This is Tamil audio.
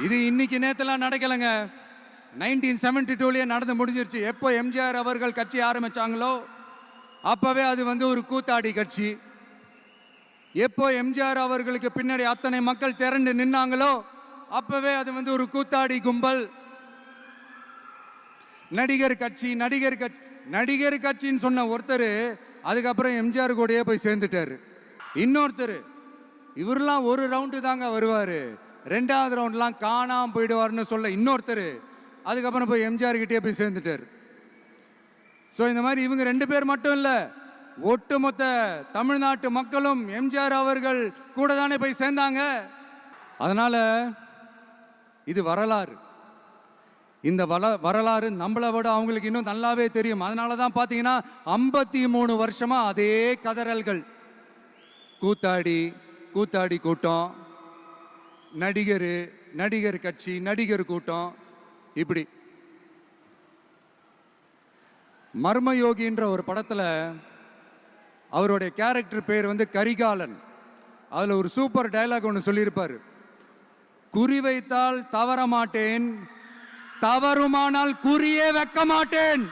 இது இன்னைக்கு நேத்தெல்லாம் நடக்கலைங்க. 1972லயே நடந்து முடிஞ்சிருச்சு. எப்போ எம்ஜிஆர் அவர்கள் கட்சி ஆரம்பிச்சாங்களோ அப்பவே அது ஒரு கூத்தாடி கட்சி. எப்போ எம்ஜிஆர் அவர்களுக்கு பின்னாடி அத்தனை மக்கள் திரண்டு நின்னாங்களோ அப்பவே அது ஒரு கூத்தாடி கும்பல். நடிகர் கட்சி நடிகர் கட்சி நடிகர் கட்சின்னு சொன்ன ஒருத்தர் அதுக்கப்புறம் எம்ஜிஆர் கூடயே போய் சேர்ந்துட்டாரு. இன்னொருத்தர் இவரெல்லாம் ஒரு ரவுண்டு தாங்க வருவார், ரெண்டாவது ரவுண்ட்லாம் காணாம போயிடுவார்னு சொல்ல இன்னொருத்தர் அதுக்கப்புறம் போய் எம்ஜிஆர் கிட்டே போய் சேர்ந்துட்டார். ஸோ இந்த மாதிரி இவங்க ரெண்டு பேர் மட்டும் இல்லை, ஒட்டுமொத்த தமிழ்நாட்டு மக்களும் எம்ஜிஆர் அவர்கள் கூட தானே போய் சேர்ந்தாங்க. அதனால இது வரலாறு. இந்த வரலாறு நம்மளை விட அவங்களுக்கு இன்னும் நல்லாவே தெரியும். அதனால தான் பார்த்தீங்கன்னா 53 வருஷமா அதே கதறல்கள். கூத்தாடி கூத்தாடி கூட்டம், நடிகர் கட்சி நடிகர் கூட்டம். இப்படி மர்மயோகின்ற ஒரு படத்தில் அவருடைய கேரக்டர் பேர் கரிகாலன். அதில் ஒரு சூப்பர் டயலாக் ஒன்று சொல்லியிருப்பார். குறி வைத்தால் தவற மாட்டேன், தவறுமானால் குறியே வைக்க மாட்டேன்.